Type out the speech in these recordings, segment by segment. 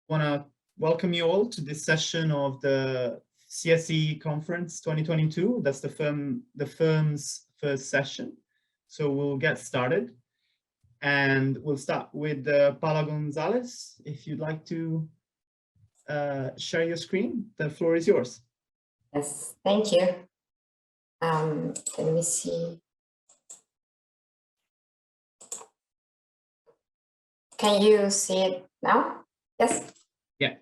want to welcome you all to this session of the CSAE conference 2022. That's the firm's first session. So we'll get started, and we'll start with Paula Gonzalez. If you'd like to share your screen, the floor is yours. Yes, thank you. Let me see. Can you see it now? Yes? Yeah.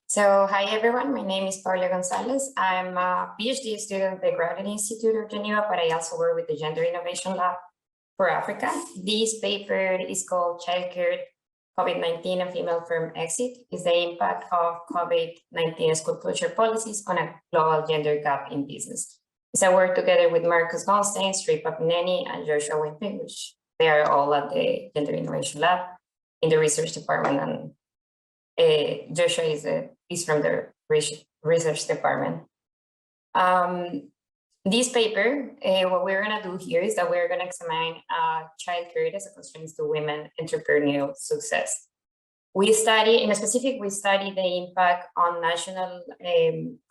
So, hi everyone, my name is Paula Gonzalez. I'm a PhD student at the Graduate Institute of Geneva, but I also work with the Gender Innovation Lab for Africa. This paper is called Childcare, COVID-19 and Female Firm Exit, is the impact of COVID-19 school closure policies on a global gender gap in business. It's a work together with Marc, Gonzalez, and Joshua Witte, which they are all at the Gender Innovation Lab in the research department, and Joshua is from the research department. This paper, what we're going to do here is that we're going to examine childcare as a constraint to women entrepreneurial success. We study, in a specific, we study the impact on national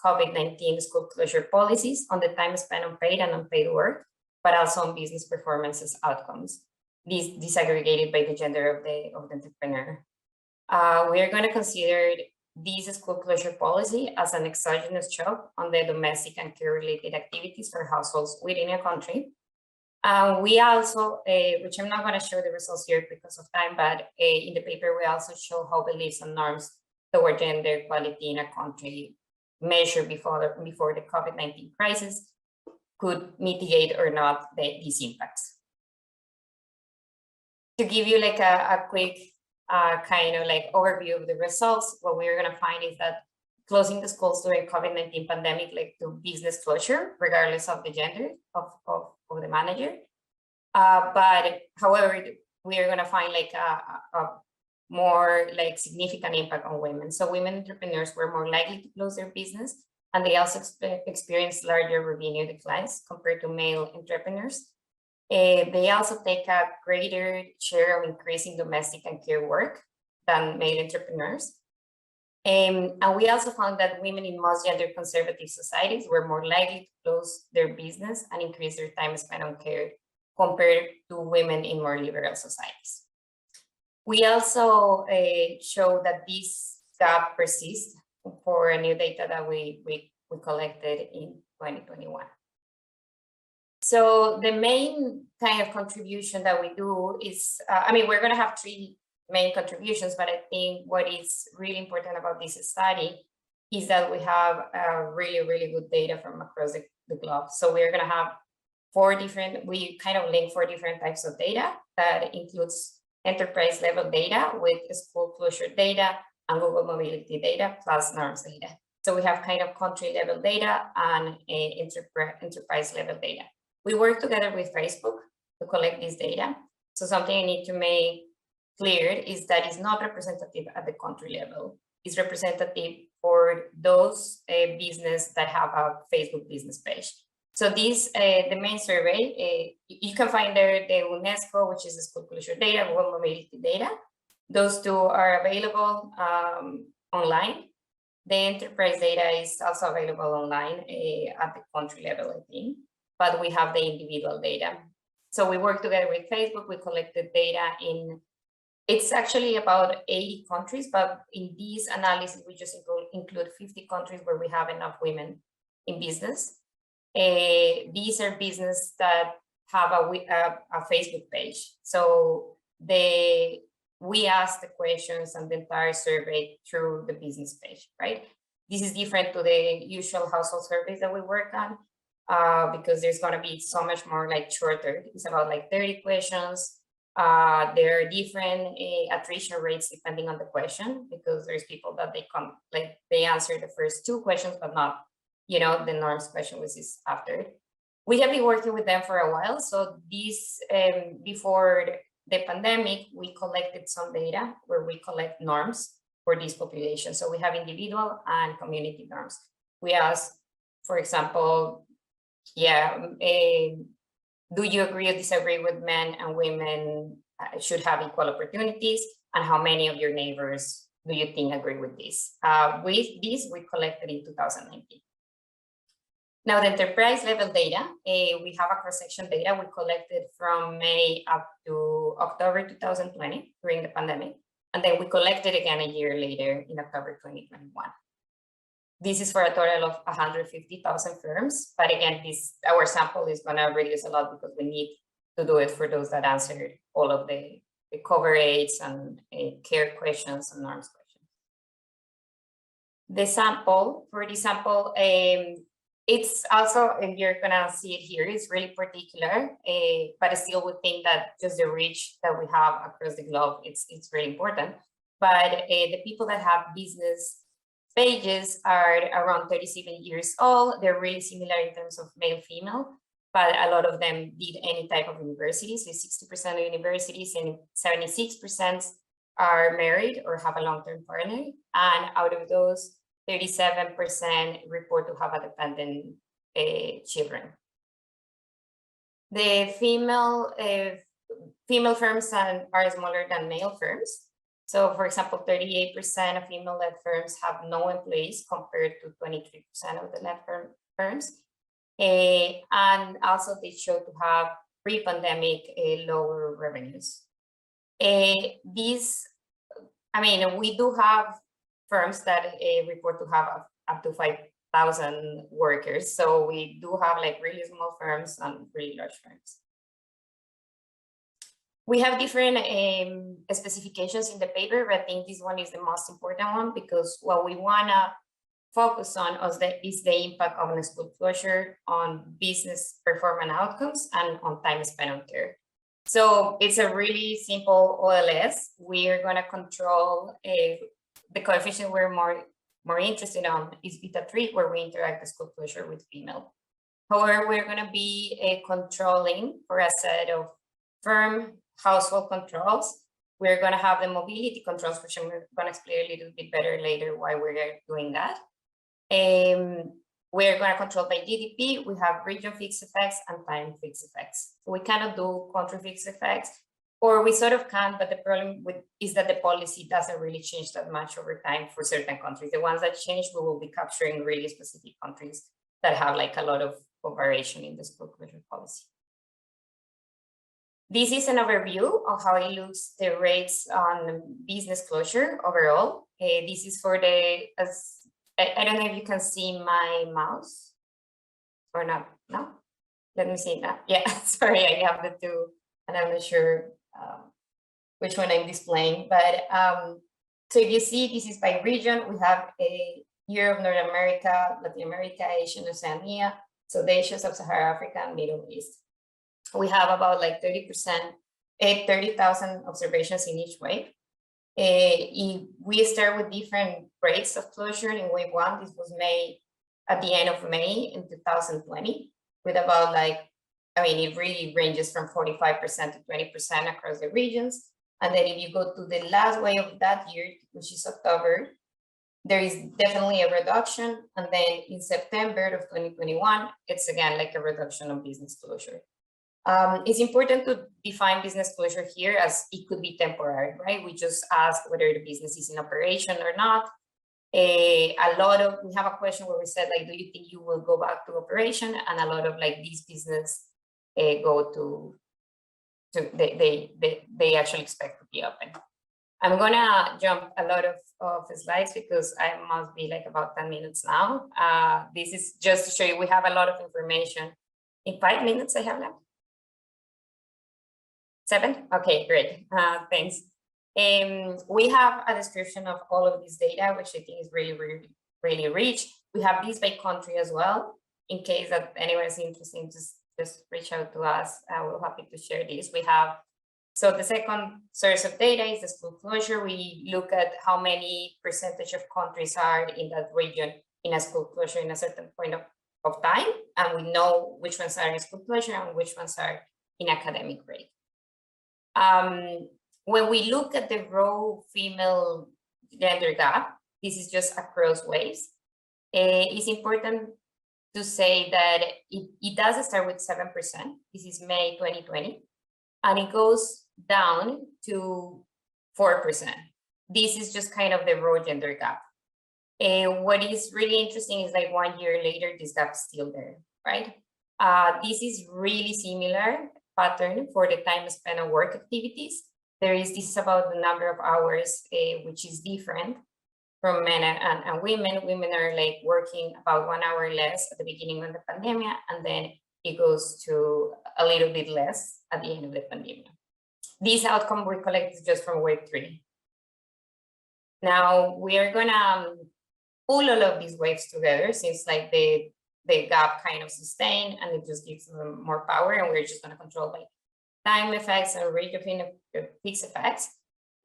COVID-19 school closure policies on the time spent on paid and unpaid work, but also on business performances outcomes, disaggregated by the gender of the entrepreneur. We are going to consider this school closure policy as an exogenous shock on the domestic and care-related activities for households within a country. We also, which I'm not going to show the results here because of time, but in the paper we also show how beliefs and norms toward gender equality in a country measured before the COVID-19 crisis could mitigate or not these impacts. To give you like a quick kind of like overview of the results, what we're going to find is that closing the schools during COVID-19 pandemic led to business closure, regardless of the gender of the manager. But however, we are going to find like a more like significant impact on women. So women entrepreneurs were more likely to close their business, and they also experienced larger revenue declines compared to male entrepreneurs. They also take a greater share of increasing domestic and care work than male entrepreneurs. And we also found that women in most gender conservative societies were more likely to close their business and increase their time spent on care compared to women in more liberal societies. We also show that this gap persists for new data that we collected in 2021. So the main kind of contribution that we do is, I mean, we're going to have three main contributions, but I think what is really important about this study is that we have really, really good data from across the globe. So we're going to have we kind of link 4 different types of data that includes enterprise level data with school closure data and Google mobility data plus norms data. So we have kind of country level data and enterprise level data. We work together with Facebook to collect this data. So something I need to make clear is that it's not representative at the country level. It's representative for those businesses that have a Facebook business page. So this, the main survey, you can find there the UNESCO, which is the school closure data, Google mobility data. Those two are available online. The enterprise data is also available online at the country level, I think. But we have the individual data. So we work together with Facebook, we collected data it's actually about 80 countries, but in this analysis, we just include 50 countries where we have enough women in business. These are businesses that have a Facebook page. So we ask the questions and the entire survey through the business page, right? This is different to the usual household surveys that we work on. Because there's going to be so much more like shorter. It's about like 30 questions. There are different attrition rates depending on the question, because there's people that they answer the first 2 questions, but not, you know, the norms question, which is after. We have been working with them for a while. So this, before the pandemic, we collected some data where we collect norms for this population. So we have individual and community norms. We ask, for example, do you agree or disagree with men and women should have equal opportunities, and how many of your neighbors do you think agree with this? With this, we collected in 2019. Now, the enterprise level data, we have a cross-section data we collected from May up to October 2020 during the pandemic. And then we collected again a year later in October 2021. This is for a total of 150,000 firms. But again, our sample is going to reduce a lot because we need to do it for those that answered all of the coverage and care questions and norms questions. The sample, for the sample, it's also, and you're gonna see it here, it's really particular, but I still would think that just the reach that we have across the globe, it's really important. But the people that have business pages are around 37 years old. They're really similar in terms of male, female, but a lot of them did any type of university. So 60% of universities and 76% are married or have a long-term partner. And out of those, 37% report to have a dependent children. The female firms are smaller than male firms. So for example, 38% of female-led firms have no employees compared to 23% of the led firms. And also they show to have pre-pandemic lower revenues. We do have firms that report to have up to 5,000 workers. So we do have like really small firms and really large firms. We have different specifications in the paper, but I think this one is the most important one because what we wanna focus on is the impact of the school closure on business performance outcomes and on time spent on care. So it's a really simple OLS. We are gonna control the coefficient we're more interested on is beta 3, where we interact the school closure with female. However, we're going to be controlling for a set of firm household controls. We're going to have the mobility controls, which I'm going to explain a little bit better later why we're doing that. We're going to control by GDP. We have region fixed effects and time fixed effects. So we cannot do country fixed effects. Or we sort of can, but the problem is that the policy doesn't really change that much over time for certain countries. The ones that change, we will be capturing really specific countries that have like a lot of variation in the school closure policy. This is an overview of how it looks, the rates on business closure overall. This is for I don't know if you can see my mouse or not. No? Let me see that. Yeah, sorry, I have the two and I'm not sure which one I'm displaying, but so if you see, this is by region. We have a Europe, North America, Latin America, Asia, and Oceania. So the Asia, Sub-Saharan Africa, and Middle East. We have about like 30,000 observations in each wave. We start with different rates of closure. In wave 1, this was made at the end of May in 2020, with about like, it really ranges from 45% to 20% across the regions. And then if you go to the last wave of that year, which is October, there is definitely a reduction. And then in September of 2021, it's again like a reduction of business closure. It's important to define business closure here as it could be temporary, right? We just ask whether the business is in operation or not. We have a question where we said, like, do you think you will go back to operation? And a lot of like these business go to they actually expect to be open. I'm gonna jump a lot of slides because I must be like about 10 minutes now. This is just to show you, we have a lot of information. In 5 minutes I have left. 7? Okay, great, thanks. We have a description of all of this data, which I think is really rich. We have these by country as well, in case that anyone is interested, just reach out to us. We're happy to share this. So the second source of data is the school closure. We look at how many percentage of countries are in that region in a school closure in a certain point of time. And we know which ones are in school closure and which ones are in academic break. When we look at the raw female gender gap, this is just across waves. It's important to say that it does start with 7%. This is May 2020, and it goes down to 4%. this is just kind of the raw gender gap. What is really interesting is like 1 year later, this gap is still there, right? This is really similar pattern for the time spent on work activities. This is about the number of hours, which is different from men and women. Women are like working about 1 hour less at the beginning of the pandemic, and then it goes to a little bit less at the end of the pandemic. This outcome we collected just from wave 3. Now we are gonna pull all of these waves together, since like the gap kind of sustained, and it just gives them more power, and we're just gonna control by time effects and rate of peaks effects.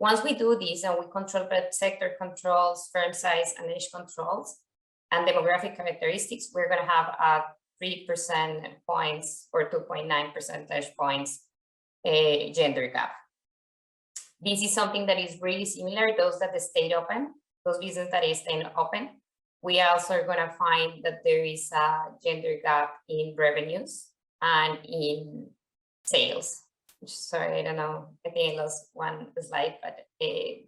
Once we do this and we control by sector controls, firm size, and age controls, and demographic characteristics, we're gonna have a 3% points or 2.9 percentage points gender gap. This is something that is really similar, those that stayed open, those businesses that are staying open. We also are gonna find that there is a gender gap in revenues and in sales. Sorry, I don't know, I think I lost one slide, but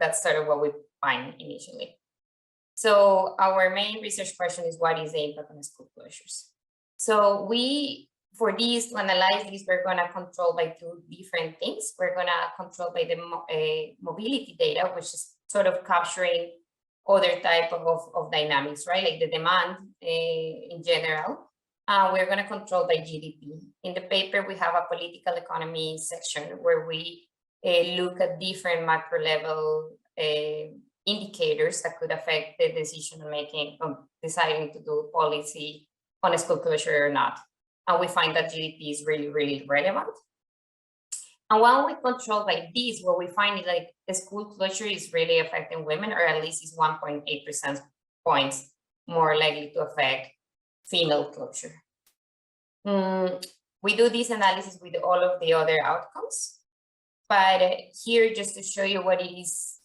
that's sort of what we find initially. So our main research question is, what is the impact on school closures? So for these, to analyze this, we're gonna control by 2 different things. We're gonna control by the mobility data, which is sort of capturing other type of dynamics, right? Like the demand in general. We're gonna control by GDP. In the paper, we have a political economy section where we look at different macro level indicators that could affect the decision making of deciding to do policy on a school closure or not. And we find that GDP is really, really relevant. And when we control by this, what we find is like the school closure is really affecting women, or at least is 1.8% points more likely to affect female closure. We do this analysis with all of the other outcomes, but here, just to show you what it is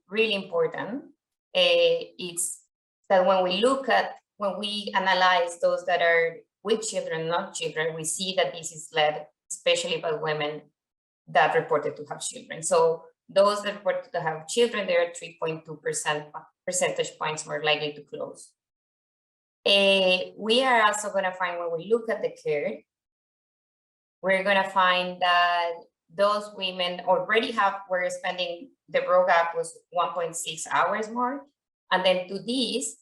really important, it's that when we analyze those that are with children, not children, we see that this is led especially by women that reported to have children. So those that reported to have children, they are 3.2% percentage points more likely to close. We are also going to find, when we look at the care, we're going to find that those women already were spending, the raw gap was 1.6 hours more. And then to this,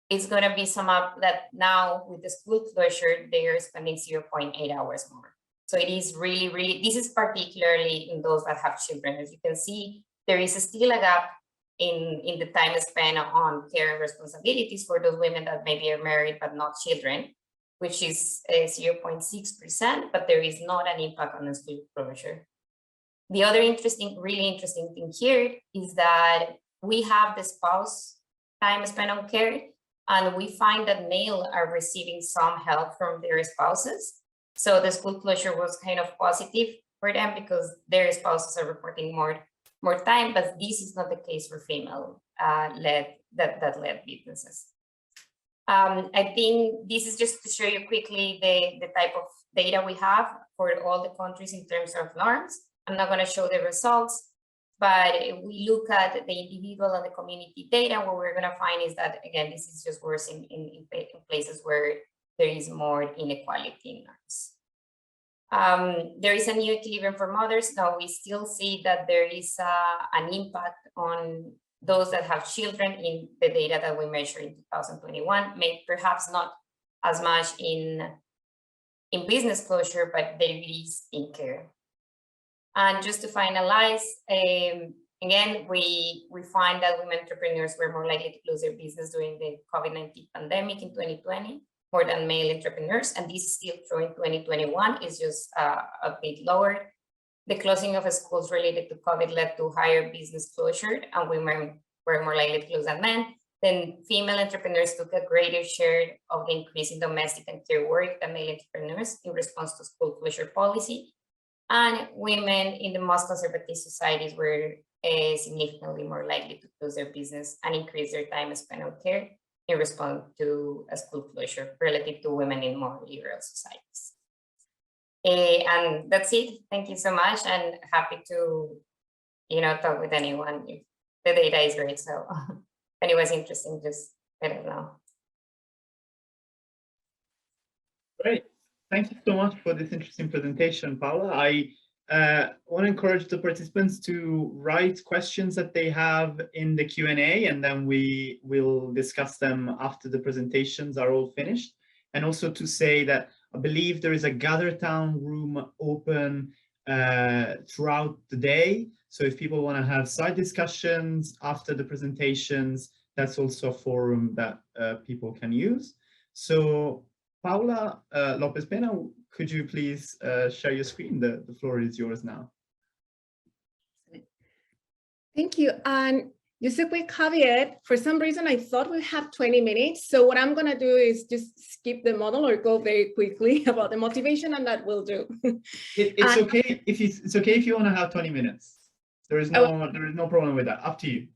it's going to be sum up that now with the school closure, they are spending 0.8 hours more. So it is really, really, this is particularly in those that have children. As you can see, there is still a gap in the time spent on care and responsibilities for those women that maybe are married but not children, which is 0.6%, but there is not an impact on the school closure. The other really interesting thing here is that we have the spouse time spent on care, and we find that males are receiving some help from their spouses. So the school closure was kind of positive for them because their spouses are reporting more time, but this is not the case for female led businesses. I think this is just to show you quickly the type of data we have for all the countries in terms of norms. I'm not going to show the results, but we look at the individual and the community data. What we're going to find is that, again, this is just worse in places where there is more inequality in norms. There is a new equilibrium for mothers. Now we still see that there is an impact on those that have children in the data that we measured in 2021, perhaps not as much in business closure, but there is in care. And just to finalize, again, we find that women entrepreneurs were more likely to lose their business during the COVID-19 pandemic in 2020, more than male entrepreneurs, and this is still true in 2021, it's just a bit lower. The closing of schools related to COVID led to higher business closure, and women were more likely to close than men. Then female entrepreneurs took a greater share of the increase in domestic and care work than male entrepreneurs in response to school closure policy. And women in the most conservative societies were significantly more likely to close their business and increase their time spent on care in response to a school closure relative to women in more liberal societies. And that's it. Thank you so much, and happy to talk with anyone if the data is great. So and it was interesting, just I don't know. Great. Thank you so much for this interesting presentation, Paula. I want to encourage the participants to write questions that they have in the Q&A, and then we will discuss them after the presentations are all finished. And also to say that I believe there is a Gather Town room open throughout the day. So if people want to have side discussions after the presentations, that's also a forum that people can use. So Paula Lopez-Pena, could you please share your screen? The floor is yours now. Thank you. And just a quick caveat, for some reason, I thought we had 20 minutes. So what I'm going to do is just skip the model or go very quickly about the motivation, and that will do. It's okay if it's okay if you want to have 20 minutes. There is no problem with that. Up to you.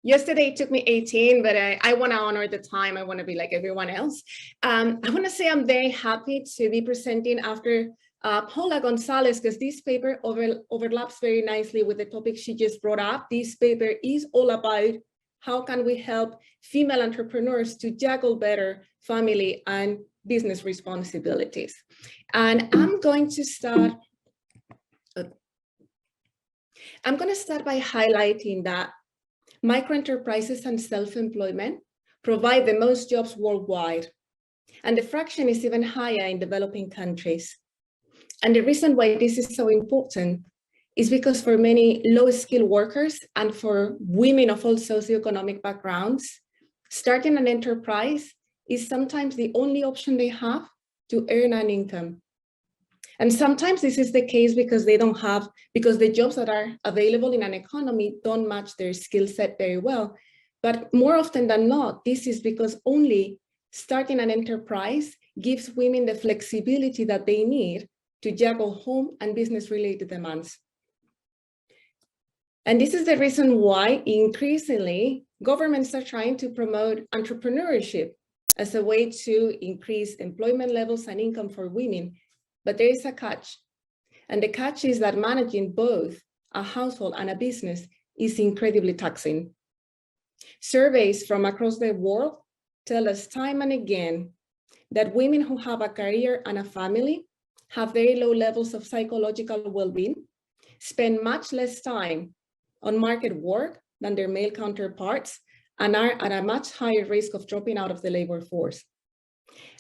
Yesterday it took me 18, but I want to honor the time. I want to be like everyone else. I want to say I'm very happy to be presenting after Paula Gonzalez, because this paper overlaps very nicely with the topic she just brought up. This paper is all about how can we help female entrepreneurs to juggle better family and business responsibilities. And I'm going to start by highlighting that microenterprises and self-employment provide the most jobs worldwide, and the fraction is even higher in developing countries. And the reason why this is so important is because for many low-skilled workers and for women of all socioeconomic backgrounds, starting an enterprise is sometimes the only option they have to earn an income. And sometimes this is the case because because the jobs that are available in an economy don't match their skill set very well. But more often than not, this is because only starting an enterprise gives women the flexibility that they need to juggle home and business related demands. And this is the reason why increasingly governments are trying to promote entrepreneurship as a way to increase employment levels and income for women. But there is a catch, and the catch is that managing both a household and a business is incredibly taxing. Surveys from across the world tell us time and again that women who have a career and a family have very low levels of psychological well-being, spend much less time on market work than their male counterparts, and are at a much higher risk of dropping out of the labor force.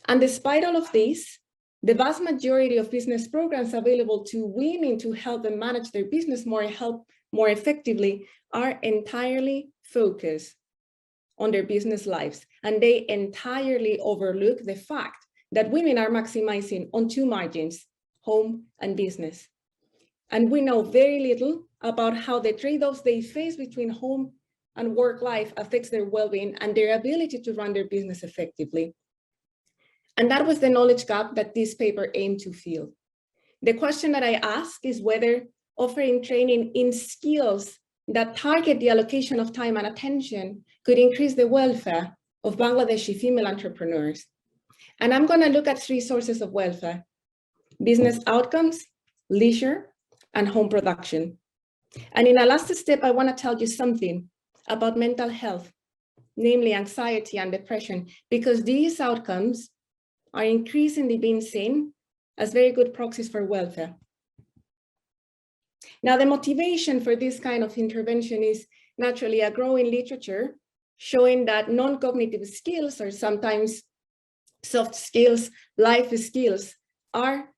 And despite all of this, the vast majority of business programs available to women to help them manage their business more effectively are entirely focused on their business lives. And they entirely overlook the fact that women are maximizing on two margins, home and business. And we know very little about how the trade-offs they face between home and work life affects their well-being and their ability to run their business effectively. And that was the knowledge gap that this paper aimed to fill. The question that I ask is whether offering training in skills that target the allocation of time and attention could increase the welfare of Bangladeshi female entrepreneurs. And I'm going to look at three sources of welfare: business outcomes, leisure, and home production. And in a last step, I want to tell you something about mental health, namely anxiety and depression, because these outcomes are increasingly being seen as very good proxies for welfare. Now, the motivation for this kind of intervention is naturally a growing literature showing that non-cognitive skills, or sometimes soft skills, life skills, are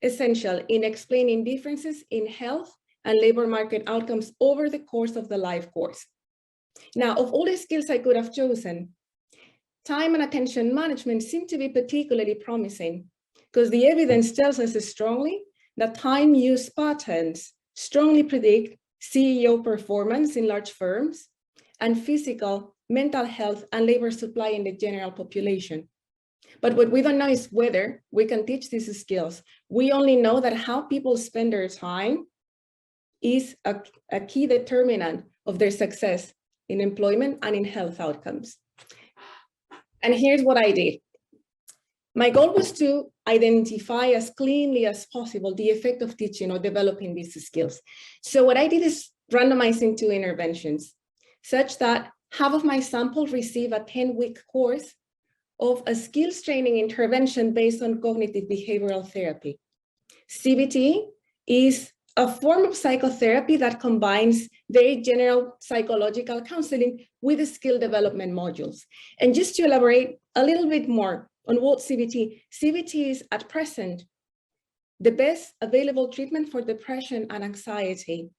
essential in explaining differences in health and labor market outcomes over the course of the life course. Now, of all the skills I could have chosen, time and attention management seem to be particularly promising, because the evidence tells us strongly that time use patterns strongly predict CEO performance in large firms and physical, mental health, and labor supply in the general population. But what we don't know is whether we can teach these skills. We only know that how people spend their time is a key determinant of their success in employment and in health outcomes. And here's what I did. My goal was to identify as cleanly as possible the effect of teaching or developing these skills. So what I did is randomizing two interventions. such that half of my sample receive a 10-week course of a skills training intervention based on cognitive behavioral therapy. CBT is a form of psychotherapy that combines very general psychological counseling with the skill development modules. And just to elaborate a little bit more on what CBT is at present the best available treatment for depression and anxiety.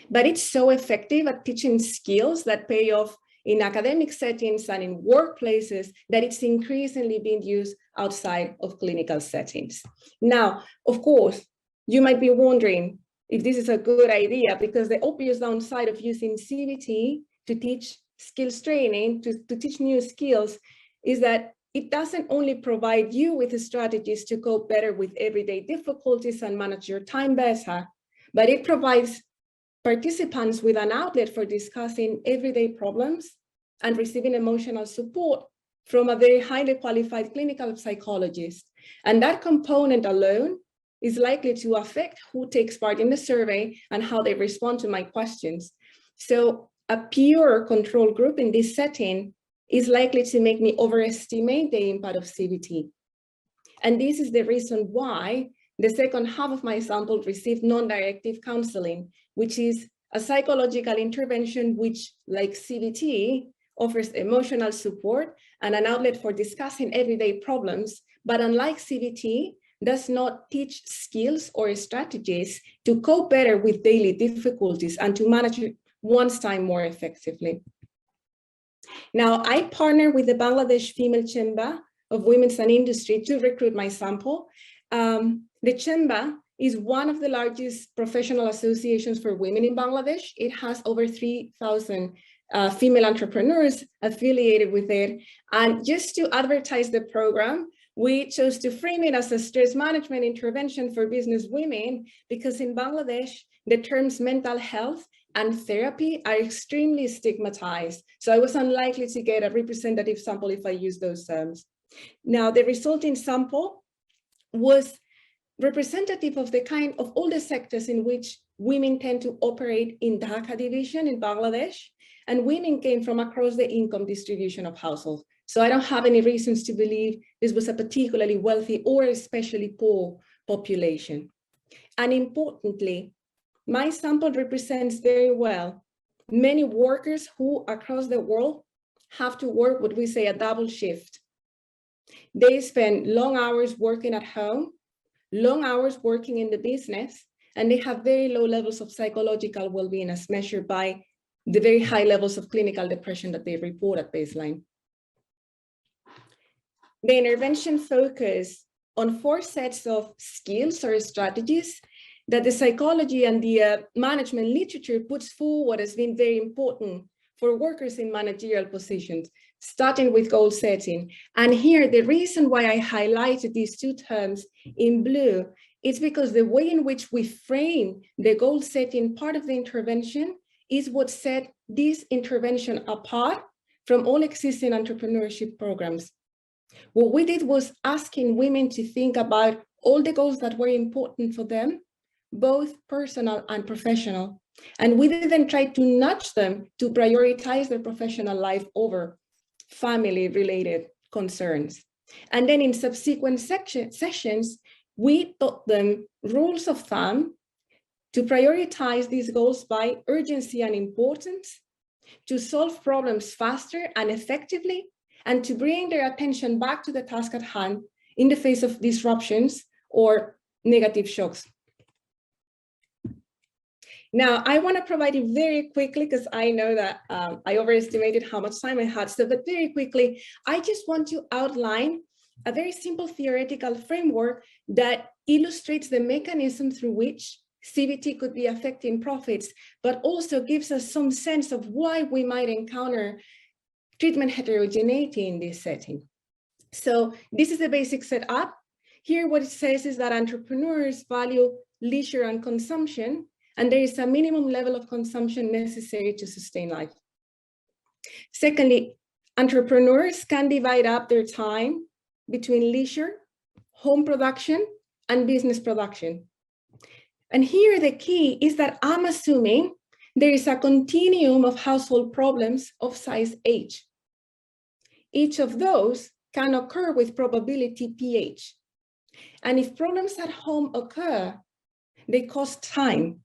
But it's so effective at teaching skills that pay off in academic settings and in workplaces that it's increasingly being used outside of clinical settings. Now, of course, you might be wondering if this is a good idea, because the obvious downside of using CBT to teach skills training, to teach new skills, is that it doesn't only provide you with the strategies to cope better with everyday difficulties and manage your time better, but it provides participants with an outlet for discussing everyday problems and receiving emotional support from a very highly qualified clinical psychologist. And that component alone is likely to affect who takes part in the survey and how they respond to my questions. So a pure control group in this setting is likely to make me overestimate the impact of CBT. And this is the reason why the second half of my sample received non-directive counseling, which is a psychological intervention which, like CBT, offers emotional support and an outlet for discussing everyday problems, but unlike CBT, does not teach skills or strategies to cope better with daily difficulties and to manage one's time more effectively. Now, I partner with the Bangladesh Female Chamber of Women's and Industry to recruit my sample. The Chamber is one of the largest professional associations for women in Bangladesh. It has over 3,000 female entrepreneurs affiliated with it. And just to advertise the program, we chose to frame it as a stress management intervention for business women, because in Bangladesh, the terms mental health and therapy are extremely stigmatized. So I was unlikely to get a representative sample if I used those terms. Now, the resulting sample was representative of the kind of all the sectors in which women tend to operate in Dhaka division in Bangladesh, and women came from across the income distribution of households. So I don't have any reasons to believe this was a particularly wealthy or especially poor population. And importantly, my sample represents very well many workers who across the world have to work what we say a double shift. They spend long hours working at home, long hours working in the business, and they have very low levels of psychological well-being as measured by the very high levels of clinical depression that they report at baseline. The intervention focused on 4 sets of skills or strategies that the psychology and the management literature puts forward as being very important for workers in managerial positions, starting with goal setting. And here, the reason why I highlighted these 2 terms in blue is because the way in which we frame the goal setting part of the intervention is what set this intervention apart from all existing entrepreneurship programs. What we did was asking women to think about all the goals that were important for them, both personal and professional. And we then tried to nudge them to prioritize their professional life over family-related concerns. And then in subsequent sessions, we taught them rules of thumb to prioritize these goals by urgency and importance, to solve problems faster and effectively, and to bring their attention back to the task at hand in the face of disruptions or negative shocks. Now, I want to provide you very quickly, because I know that I overestimated how much time I had, but very quickly, I just want to outline a very simple theoretical framework that illustrates the mechanism through which CBT could be affecting profits, but also gives us some sense of why we might encounter treatment heterogeneity in this setting. So this is the basic setup. Here, what it says is that entrepreneurs value leisure and consumption, and there is a minimum level of consumption necessary to sustain life. Secondly, entrepreneurs can divide up their time between leisure, home production, and business production. And here the key is that I'm assuming there is a continuum of household problems of size H. Each of those can occur with probability pH. And if problems at home occur, they cost time.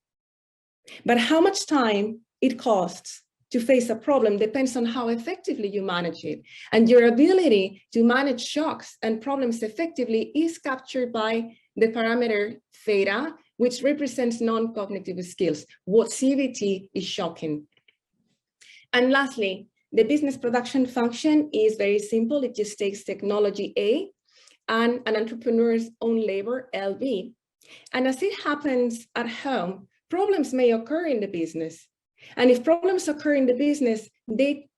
But how much time it costs to face a problem depends on how effectively you manage it. And your ability to manage shocks and problems effectively is captured by the parameter theta, which represents non-cognitive skills. What CBT is shocking. And lastly, the business production function is very simple. It just takes technology A and an entrepreneur's own labor, LB. And as it happens at home, problems may occur in the business. And if problems occur in the business, they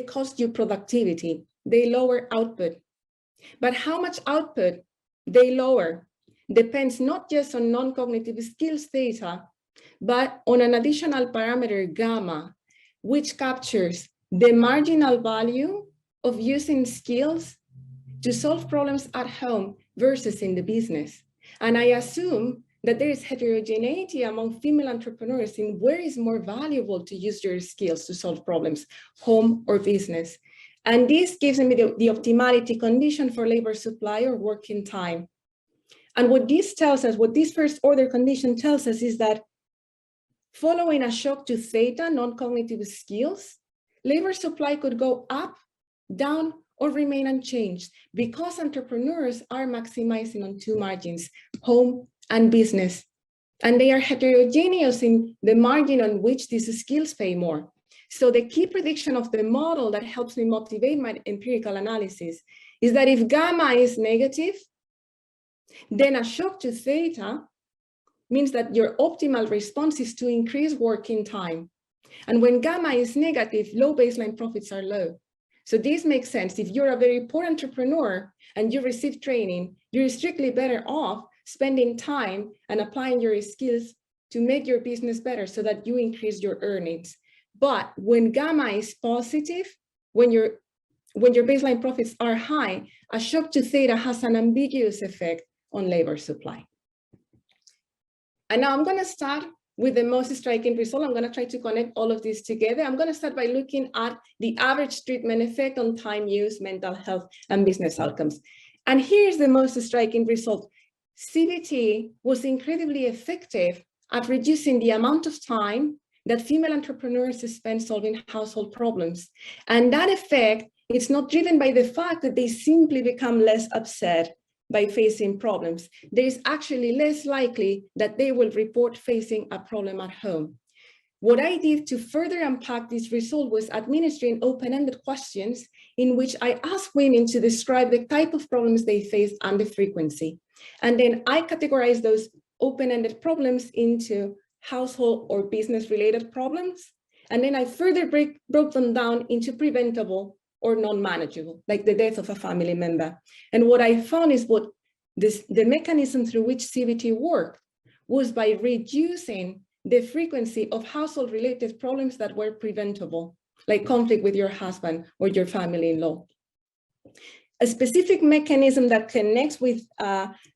cost you productivity, they lower output. But how much output they lower depends not just on non-cognitive skills theta, but on an additional parameter gamma, which captures the marginal value of using skills to solve problems at home versus in the business. And I assume that there is heterogeneity among female entrepreneurs in where is more valuable to use your skills to solve problems, home or business. And this gives me the optimality condition for labor supply or working time. And what this tells us, what this first order condition tells us is that following a shock to theta, non-cognitive skills, labor supply could go up, down, or remain unchanged because entrepreneurs are maximizing on two margins, home and business. And they are heterogeneous in the margin on which these skills pay more. So the key prediction of the model that helps me motivate my empirical analysis is that if gamma is negative, then a shock to theta means that your optimal response is to increase working time. And when gamma is negative, low baseline profits are low. So this makes sense. If you're a very poor entrepreneur and you receive training, you're strictly better off spending time and applying your skills to make your business better so that you increase your earnings. But when gamma is positive, when your baseline profits are high, a shock to theta has an ambiguous effect on labor supply. And now I'm going to start with the most striking result. I'm going to try to connect all of this together. I'm going to start by looking at the average treatment effect on time use, mental health, and business outcomes. And here's the most striking result. CBT was incredibly effective at reducing the amount of time that female entrepreneurs spend solving household problems. And that effect is not driven by the fact that they simply become less upset by facing problems. There is actually less likely that they will report facing a problem at home. What I did to further unpack this result was administering open-ended questions in which I asked women to describe the type of problems they face and the frequency. And then I categorized those open-ended problems into household or business-related problems. And then I further broke them down into preventable or non-manageable, like the death of a family member. And what I found is the mechanism through which CBT worked was by reducing the frequency of household-related problems that were preventable, like conflict with your husband or your family-in-law. A specific mechanism that connects with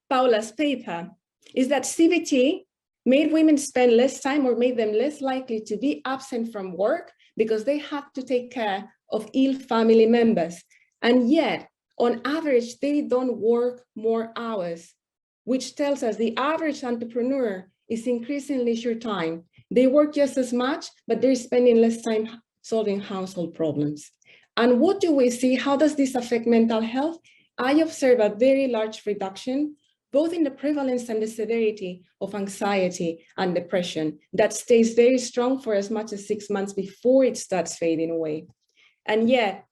Paula's paper is that CBT made women spend less time or made them less likely to be absent from work because they had to take care of ill family members. And yet, on average, they don't work more hours, which tells us the average entrepreneur is increasing leisure time. They work just as much, but they're spending less time solving household problems. And what do we see? How does this affect mental health? I observe a very large reduction, both in the prevalence and the severity of anxiety and depression that stays very strong for as much as 6 months before it starts fading away. And yet,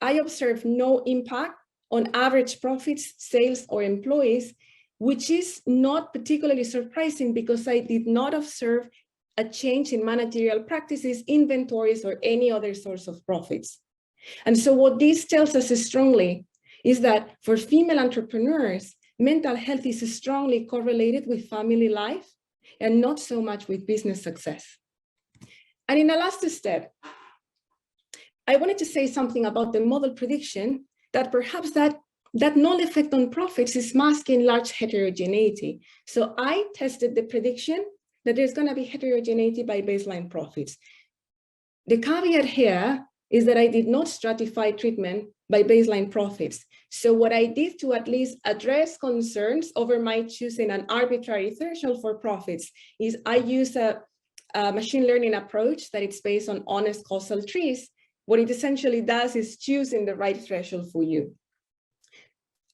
I observe no impact on average profits, sales, or employees, which is not particularly surprising because I did not observe a change in managerial practices, inventories, or any other source of profits. And so what this tells us strongly is that for female entrepreneurs, mental health is strongly correlated with family life and not so much with business success. And in the last step, I wanted to say something about the model prediction that perhaps that null effect on profits is masking large heterogeneity. So I tested the prediction that there's going to be heterogeneity by baseline profits. The caveat here is that I did not stratify treatment by baseline profits. So what I did to at least address concerns over my choosing an arbitrary threshold for profits is I use a machine learning approach that it's based on honest causal trees. What it essentially does is choosing the right threshold for you.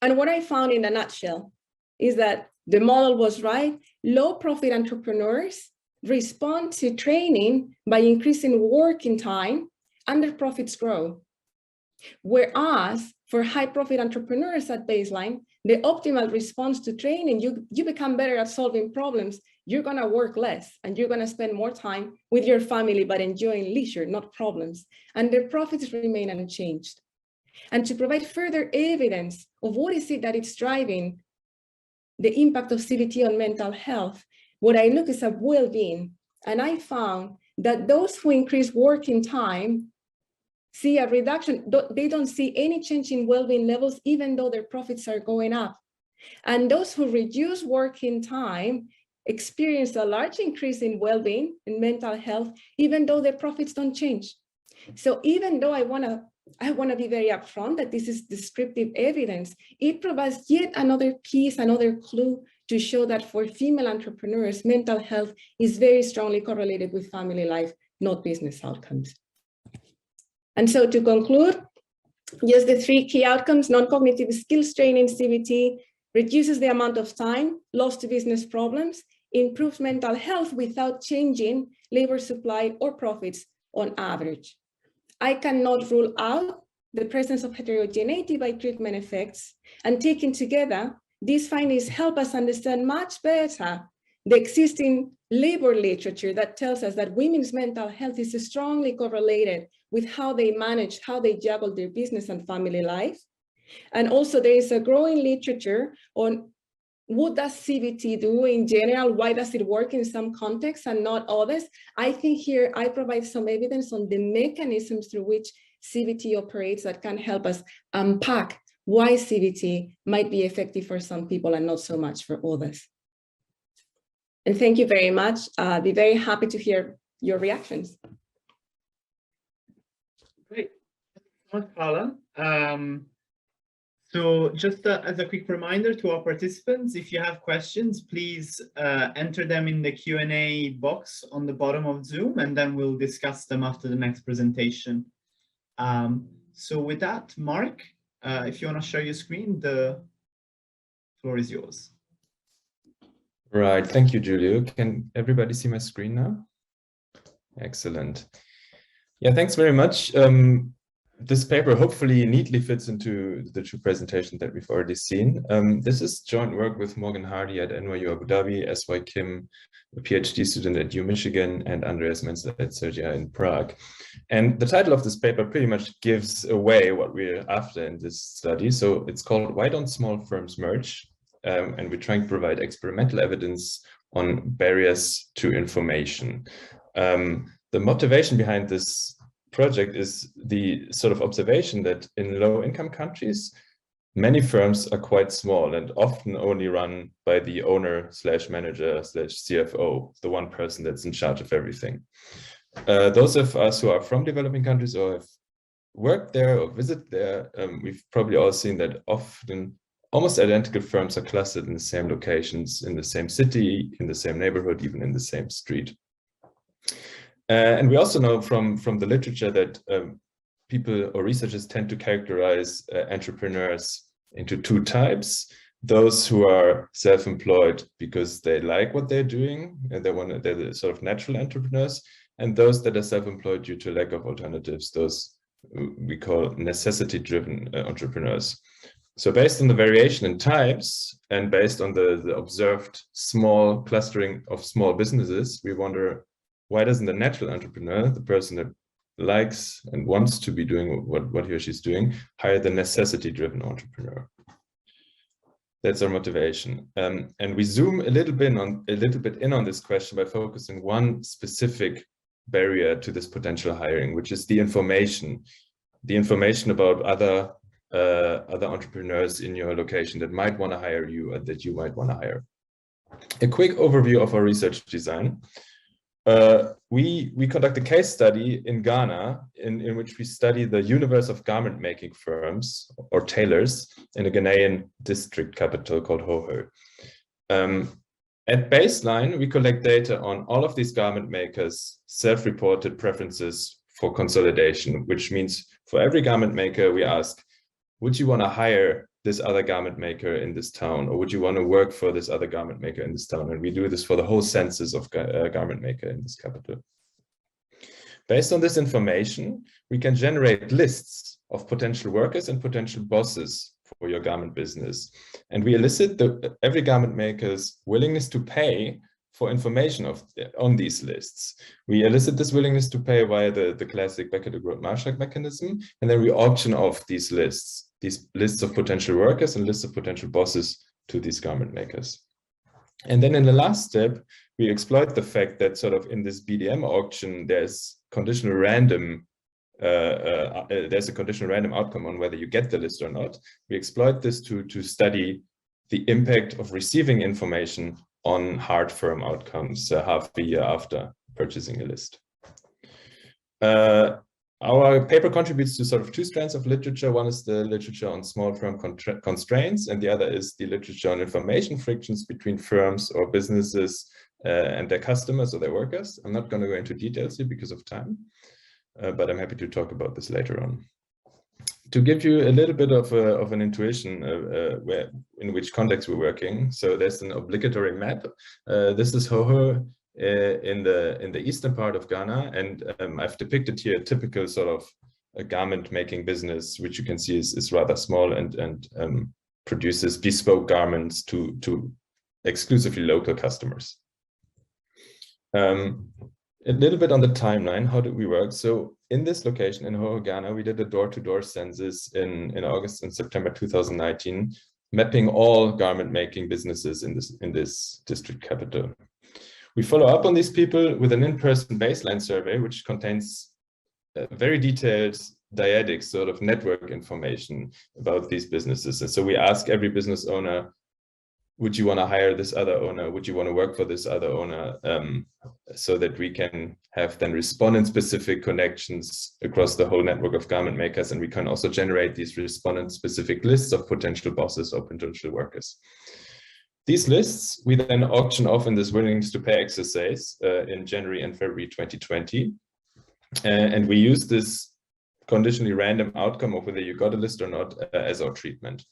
And what I found in a nutshell is that the model was right. Low profit entrepreneurs respond to training by increasing working time and their profits grow. Whereas for high profit entrepreneurs at baseline, the optimal response to training, you become better at solving problems. You're gonna work less and you're gonna spend more time with your family, but enjoying leisure, not problems. And their profits remain unchanged. And to provide further evidence of what is it that it's driving the impact of CBT on mental health, what I look is at well-being. And I found that those who increase working time see a reduction. They don't see any change in well-being levels, even though their profits are going up. And those who reduce working time experience a large increase in well-being and mental health, even though their profits don't change. So even though I want to be very upfront that this is descriptive evidence, it provides yet another piece, another clue to show that for female entrepreneurs, mental health is very strongly correlated with family life, not business outcomes. And so to conclude, just the three key outcomes: non-cognitive skills training, CBT, reduces the amount of time lost to business problems, improves mental health without changing labor supply or profits on average. I cannot rule out the presence of heterogeneity by treatment effects, and taken together, these findings help us understand much better the existing labor literature that tells us that women's mental health is strongly correlated with how they manage, how they juggle their business and family life. And also there is a growing literature on what does CBT do in general? Why does it work in some contexts and not others? I think here I provide some evidence on the mechanisms through which CBT operates that can help us unpack why CBT might be effective for some people and not so much for others. And thank you very much. I'll be very happy to hear your reactions. Great. Thanks so much, Paula. So just as a quick reminder to our participants, if you have questions, please enter them in the Q&A box on the bottom of Zoom, and then we'll discuss them after the next presentation. So with that, Marc, if you want to share your screen, the floor is yours. Right, thank you, Giulio. Can everybody see my screen now? Excellent. Yeah, thanks very much. This paper hopefully neatly fits into the two presentations that we've already seen. This is joint work with Morgan Hardy at NYU Abu Dhabi, S.Y. Kim, a PhD student at U Michigan, and Andreas Menzel at CSAE in Prague. And the title of this paper pretty much gives away what we're after in this study. So it's called "Why Don't Small Firms Merge?" And we're trying to provide experimental evidence on barriers to information. The motivation behind this project is the sort of observation that in low-income countries, many firms are quite small and often only run by the owner/manager/CFO, the one person that's in charge of everything. Those of us who are from developing countries or have worked there or visit there, we've probably all seen that often almost identical firms are clustered in the same locations, in the same city, in the same neighborhood, even in the same street. And we also know from the literature that people or researchers tend to characterize entrepreneurs into two types: those who are self-employed because they like what they're doing and they're the sort of natural entrepreneurs, and those that are self-employed due to lack of alternatives, those we call necessity-driven entrepreneurs. So based on the variation in types and based on the observed small clustering of small businesses, we wonder, why doesn't the natural entrepreneur, the person that likes and wants to be doing what he or she's doing, hire the necessity-driven entrepreneur? That's our motivation. And we zoom a little bit in on this question by focusing one specific barrier to this potential hiring, which is the information about other entrepreneurs in your location that might want to hire you or that you might want to hire. A quick overview of our research design. We conduct a case study in Ghana in which we study the universe of garment making firms or tailors in a Ghanaian district capital called Hoho. At baseline, we collect data on all of these garment makers' self-reported preferences for consolidation, which means for every garment maker, we ask, would you want to hire this other garment maker in this town, or would you want to work for this other garment maker in this town? And we do this for the whole census of garment maker in this capital. Based on this information, we can generate lists of potential workers and potential bosses for your garment business. And we elicit every garment maker's willingness to pay for information on these lists. We elicit this willingness to pay via the classic Becker-de-Groot-Marschall mechanism, and then we auction off these lists of potential workers and lists of potential bosses to these garment makers. And then in the last step, we exploit the fact that sort of in this BDM auction, there's a conditional random outcome on whether you get the list or not. We exploit this to study the impact of receiving information on hard firm outcomes half a year after purchasing a list. Our paper contributes to sort of two strands of literature. One is the literature on small firm constraints, and the other is the literature on information frictions between firms or businesses and their customers or their workers. I'm not going to go into details here because of time, but I'm happy to talk about this later on. To give you a little bit of an intuition in which context we're working, so there's an obligatory map. This is Hoho in the eastern part of Ghana, and I've depicted here a typical sort of a garment making business, which you can see is rather small and produces bespoke garments to exclusively local customers. A little bit on the timeline, how did we work? So in this location in Hoho, Ghana, we did a door-to-door census in August and September 2019, mapping all garment making businesses in this district capital. We follow up on these people with an in-person baseline survey, which contains very detailed dyadic sort of network information about these businesses. And so we ask every business owner, would you want to hire this other owner? Would you want to work for this other owner? So that we can have then respondent-specific connections across the whole network of garment makers. And we can also generate these respondent-specific lists of potential bosses or potential workers. These lists, we then auction off in this willingness to pay exercise in January and February 2020. And we use this conditionally random outcome of whether you got a list or not as our treatment.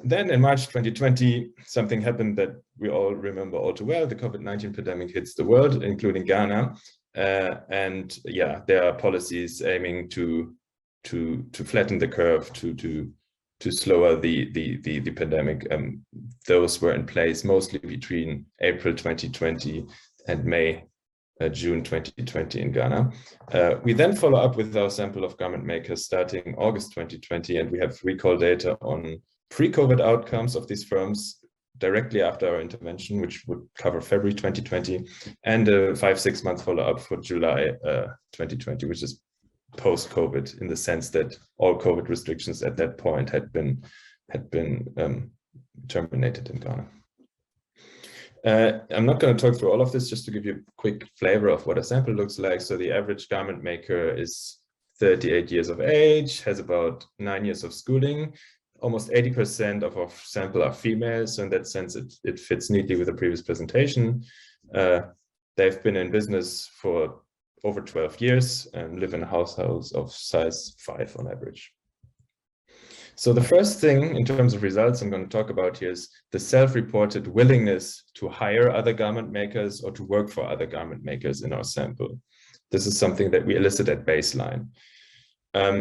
Then in March 2020, something happened that we all remember all too well. The COVID-19 pandemic hits the world, including Ghana. And yeah, there are policies aiming to flatten the curve, to slower the pandemic. Those were in place mostly between April 2020 and June 2020 in Ghana. We then follow up with our sample of garment makers starting August 2020, and we have recall data on pre-COVID outcomes of these firms directly after our intervention, which would cover February 2020, and a 5-6 month follow-up for July 2020, which is post-COVID, in the sense that all COVID restrictions at that point had been terminated in Ghana. I'm not going to talk through all of this, just to give you a quick flavor of what a sample looks like. So the average garment maker is 38 years of age, has about 9 years of schooling. Almost 80% of our sample are females, so in that sense, it fits neatly with the previous presentation. They've been in business for over 12 years and live in households of size 5 on average. So the first thing in terms of results I'm going to talk about here is the self-reported willingness to hire other garment makers or to work for other garment makers in our sample. This is something that we elicit at baseline.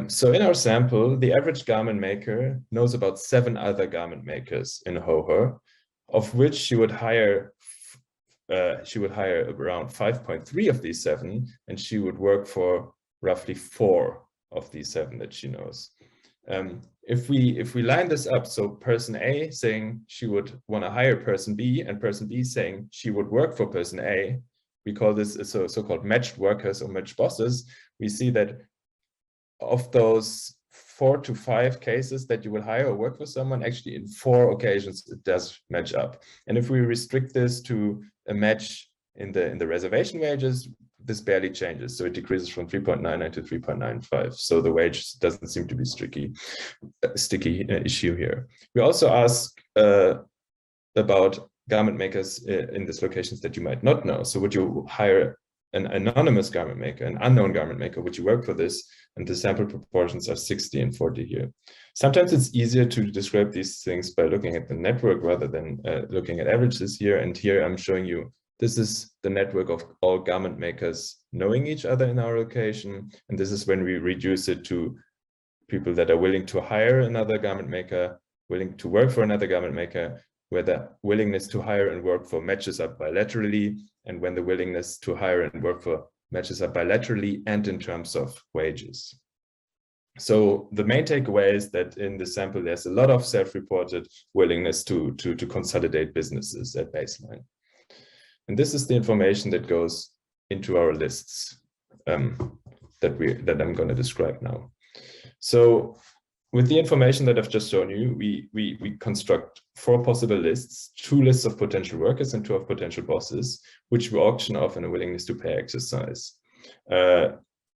So in our sample, the average garment maker knows about 7 other garment makers in Hoho, of which she would hire around 5.3 of these 7, and she would work for roughly 4 of these 7 that she knows. If we line this up, so person A saying she would want to hire person B, and person B saying she would work for person A, we call this so-called matched workers or matched bosses. We see that of those 4 to 5 cases that you will hire or work for someone, actually in 4 occasions it does match up. And if we restrict this to a match in the reservation wages, this barely changes. So it decreases from 3.99 to 3.95. So the wage doesn't seem to be sticky issue here. We also ask about garment makers in these locations that you might not know. So would you hire an anonymous garment maker, an unknown garment maker? Would you work for this? And the sample proportions are 60 and 40 here. Sometimes it's easier to describe these things by looking at the network rather than looking at averages here. And here I'm showing you, this is the network of all garment makers knowing each other in our location. And this is when we reduce it to people that are willing to hire another garment maker, willing to work for another garment maker, where the willingness to hire and work for matches up bilaterally, and when the willingness to hire and work for matches up bilaterally and in terms of wages. So the main takeaway is that in the sample, there's a lot of self-reported willingness to consolidate businesses at baseline. And this is the information that goes into our lists that I'm going to describe now. So with the information that I've just shown you, we construct 4 possible lists, 2 lists of potential workers and 2 of potential bosses, which we auction off in a willingness to pay exercise.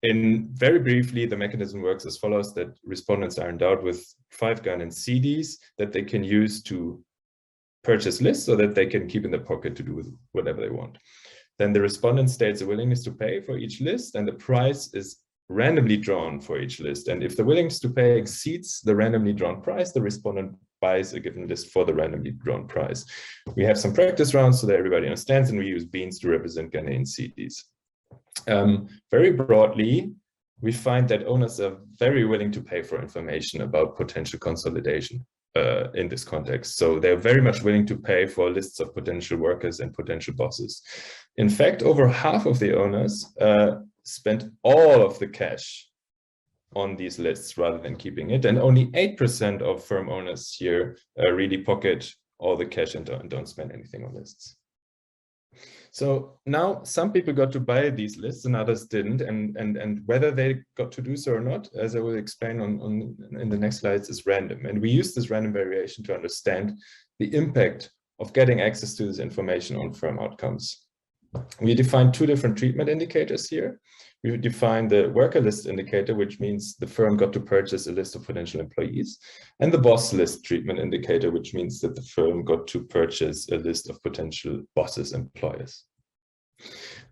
In very briefly, the mechanism works as follows: that respondents are endowed with 5 governance CDs that they can use to purchase lists, so that they can keep in their pocket to do with whatever they want. Then the respondent states a willingness to pay for each list, and the price is randomly drawn for each list. And if the willingness to pay exceeds the randomly drawn price, the respondent buys a given list for the randomly drawn price. We have some practice rounds so that everybody understands, and we use beans to represent Ghanaian CDs. Very broadly, we find that owners are very willing to pay for information about potential consolidation in this context. So they're very much willing to pay for lists of potential workers and potential bosses. In fact, over half of the owners spent all of the cash on these lists rather than keeping it. And only 8% of firm owners here really pocket all the cash and don't spend anything on lists. So now some people got to buy these lists and others didn't, and whether they got to do so or not, as I will explain in the next slides, is random. And we use this random variation to understand the impact of getting access to this information on firm outcomes. We define 2 different treatment indicators here. We define the worker list indicator, which means the firm got to purchase a list of potential employees, and the boss list treatment indicator, which means that the firm got to purchase a list of potential bosses, employers.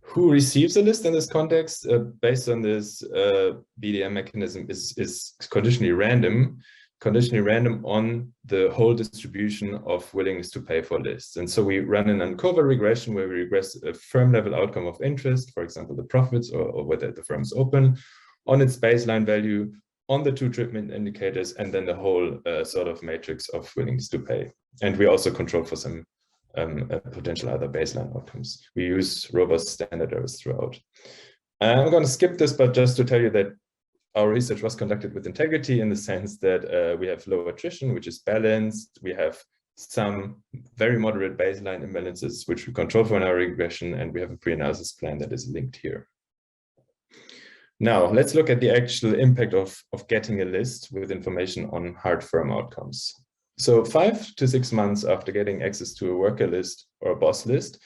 Who receives a list in this context, based on this BDM mechanism, is conditionally random on the whole distribution of willingness to pay for lists. And so we run an ANCOVA regression where we regress a firm level outcome of interest, for example, the profits or whether the firm is open, on its baseline value, on the 2 treatment indicators, and then the whole sort of matrix of willingness to pay. And we also control for some potential other baseline outcomes. We use robust standard errors throughout. I'm going to skip this, but just to tell you that our research was conducted with integrity, in the sense that we have low attrition, which is balanced. We have some very moderate baseline imbalances, which we control for in our regression, and we have a pre-analysis plan that is linked here. Now, let's look at the actual impact of getting a list with information on hard firm outcomes. So 5 to 6 months after getting access to a worker list or a boss list,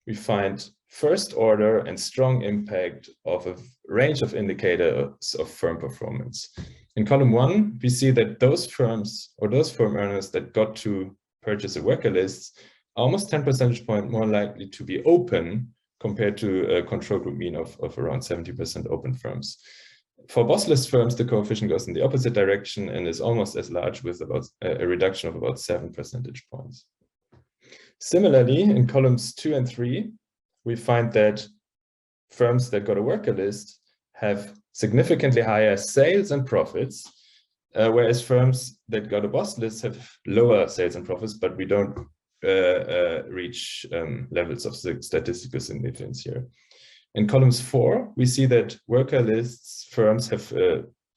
we find first order and strong impact of a range of indicators of firm performance. In column 1, we see that those firms or those firm earners that got to purchase a worker list are almost 10 percentage points more likely to be open compared to a control group mean of around 70% open firms. For boss list firms, the coefficient goes in the opposite direction and is almost as large, with about a reduction of about 7 percentage points. Similarly, in columns 2 and 3, we find that firms that got a worker list have significantly higher sales and profits, whereas firms that got a boss list have lower sales and profits, but we don't reach levels of statistical significance here. In columns 4, we see that worker lists firms have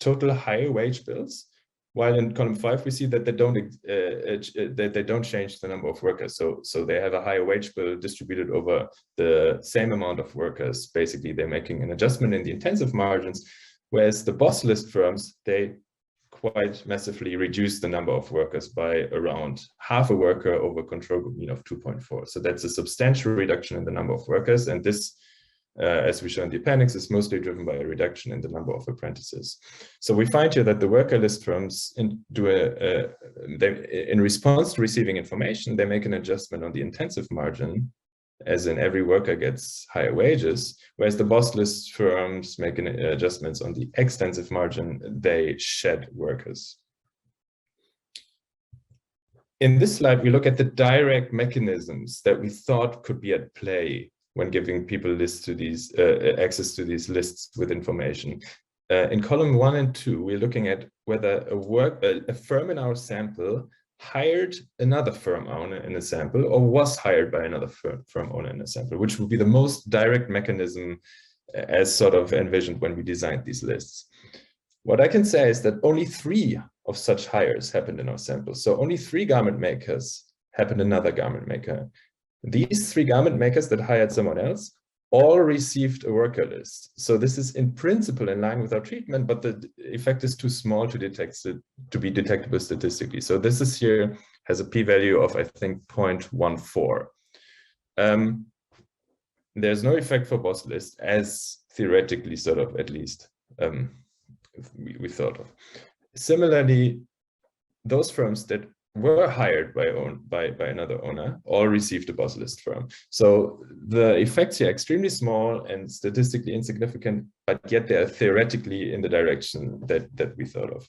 total higher wage bills, while in column 5, we see that they don't change the number of workers. So they have a higher wage bill distributed over the same amount of workers. Basically, they're making an adjustment in the intensive margins, whereas the boss list firms, they quite massively reduced the number of workers by around half a worker over control group mean of 2.4. So that's a substantial reduction in the number of workers. And this, as we show in the appendix, is mostly driven by a reduction in the number of apprentices. So we find here that the worker list firms in response to receiving information, they make an adjustment on the intensive margin, as in every worker gets higher wages, whereas the boss list firms make adjustments on the extensive margin, they shed workers. In this slide, we look at the direct mechanisms that we thought could be at play when giving people lists to these access to these lists with information. In column 1 and 2, we're looking at whether a firm in our sample hired another firm owner in a sample or was hired by another firm owner in a sample, which would be the most direct mechanism as sort of envisioned when we designed these lists. What I can say is that only 3 of such hires happened in our sample. So only 3 garment makers happened another garment maker. These 3 garment makers that hired someone else all received a worker list. So this is in principle in line with our treatment, but the effect is too small to be detectable statistically. So this is here has a p-value of, I think, 0.14. There's no effect for boss list, as theoretically sort of at least we thought of. Similarly, those firms that were hired by another owner all received a boss list firm. So the effects here are extremely small and statistically insignificant, but yet they are theoretically in the direction that we thought of.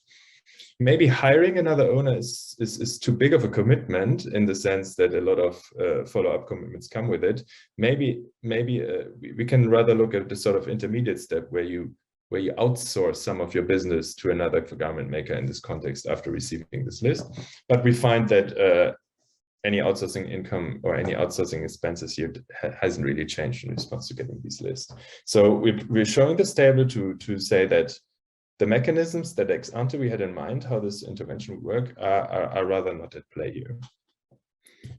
Maybe hiring another owner is too big of a commitment in the sense that a lot of follow-up commitments come with it. Maybe we can rather look at the sort of intermediate step where you outsource some of your business to another garment maker in this context after receiving this list. But we find that any outsourcing income or any outsourcing expenses here hasn't really changed in response to getting these lists. So we're showing this table to say that the mechanisms that ex ante we had in mind, how this intervention would work, are rather not at play here.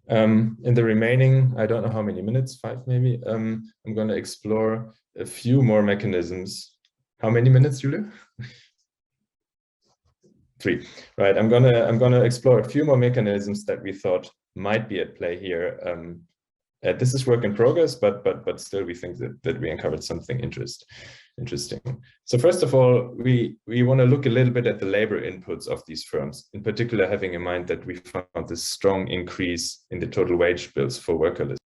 In the remaining, I don't know how many minutes, 5 maybe, I'm going to explore a few more mechanisms. How many minutes, Giulio? 3. Right. I'm gonna explore a few more mechanisms that we thought might be at play here. This is work in progress, but still we think that we uncovered something interesting. So first of all, we want to look a little bit at the labor inputs of these firms, in particular having in mind that we found this strong increase in the total wage bills for worker lists.